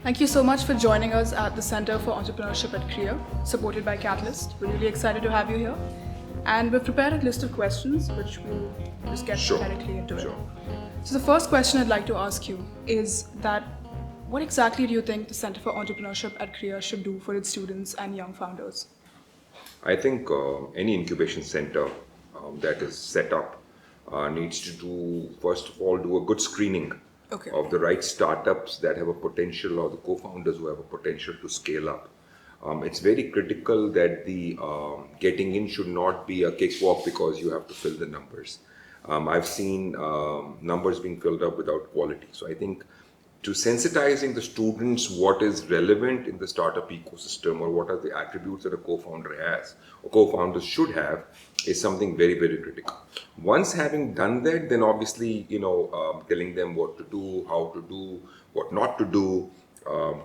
Thank you so much for joining us at the Center for Entrepreneurship at Krea, supported by Catalyst. We're really excited to have you here. And we've prepared a list of questions, which we'll just get directly into it. So the first question I'd like to ask you is that what exactly do you think the Center for Entrepreneurship at Krea should do for its students and young founders? I think any incubation center that is set up needs to do, first of all, do a good screening of the right startups that have a potential, or the co-founders who have a potential to scale up. It's very critical that the getting in should not be a cakewalk because you have to fill the numbers. I've seen numbers being filled up without quality. So I think to sensitizing the students what is relevant in the startup ecosystem, or what are the attributes that a co-founder has or co-founders should have, is something very, very critical. Once having done that, then obviously, telling them what to do, how to do, what not to do,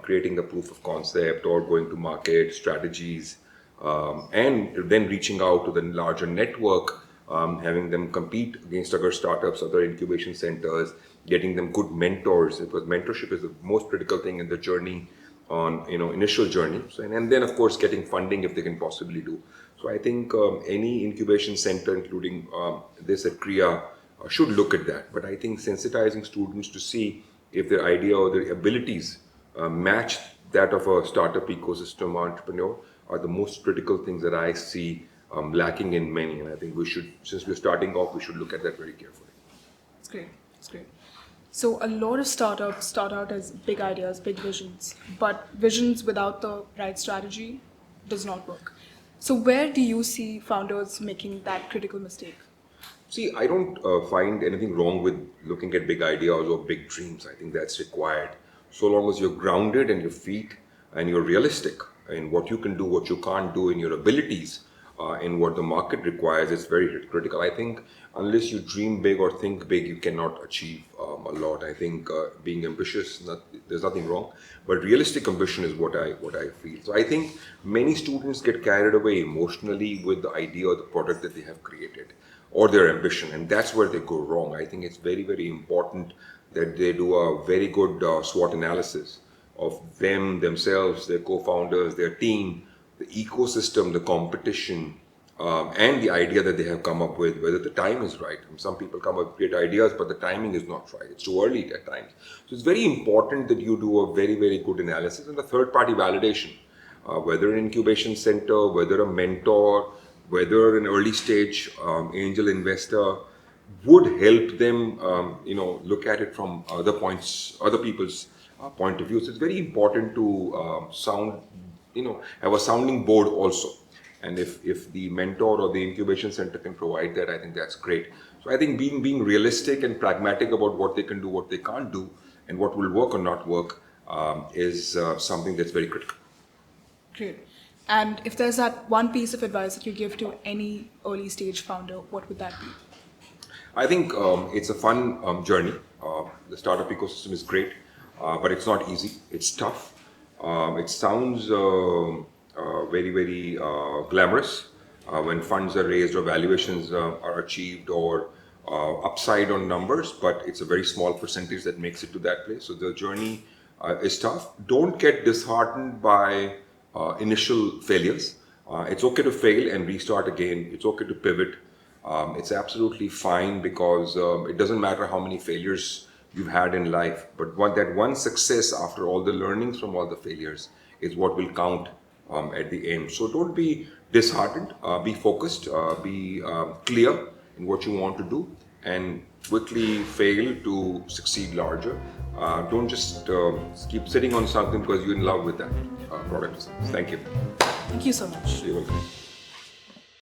creating a proof of concept or going to market strategies, and then reaching out to the larger network, having them compete against other startups, other incubation centers, getting them good mentors, because mentorship is the most critical thing in the journey, on initial journey. So, and then of course getting funding if they can possibly do. So I think any incubation center, including this at Krea, should look at that. But I think sensitizing students to see if their idea or their abilities match that of a startup ecosystem entrepreneur are the most critical things that I see lacking in many. And I think we should, since we're starting off, we should look at that very carefully. That's great. That's great. So a lot of startups start out as big ideas, big visions, but visions without the right strategy does not work. So where do you see founders making that critical mistake? See, I don't find anything wrong with looking at big ideas or big dreams. I think that's required. So long as you're grounded in your feet and you're realistic in what you can do, what you can't do, in your abilities, in what the market requires, it's very critical. I think unless you dream big or think big, you cannot achieve a lot. I think being ambitious, there's nothing wrong, but realistic ambition is what I feel. So I think many students get carried away emotionally with the idea or the product that they have created, or their ambition, and that's where they go wrong. I think it's very, very important that they do a very good SWOT analysis of themselves, their co-founders, their team, the ecosystem, the competition, and the idea that they have come up with, whether the time is right. Some people come up with great ideas, but the timing is not right. It's too early at times. So it's very important that you do a very, very good analysis, and the third-party validation, whether an incubation center, whether a mentor, whether an early stage angel investor, would help them, look at it from other people's point of view. So it's very important to have a sounding board also. And if the mentor or the incubation center can provide that, I think that's great. So I think being realistic and pragmatic about what they can do, what they can't do, and what will work or not work is something that's very critical. Great. And if there's that one piece of advice that you give to any early stage founder, what would that be? I think it's a fun journey. The startup ecosystem is great, but it's not easy. It's tough. It sounds very, very glamorous when funds are raised or valuations are achieved, or upside on numbers, but it's a very small percentage that makes it to that place. So the journey is tough. Don't get disheartened by initial failures. It's okay to fail and restart again. It's okay to pivot. It's absolutely fine, because it doesn't matter how many failures you've had in life, but that one success after all the learnings from all the failures is what will count at the end. So don't be disheartened, be focused, be clear in what you want to do, and quickly fail to succeed larger. Don't just keep sitting on something because you're in love with that product. Thank you. Thank you so much. You're welcome.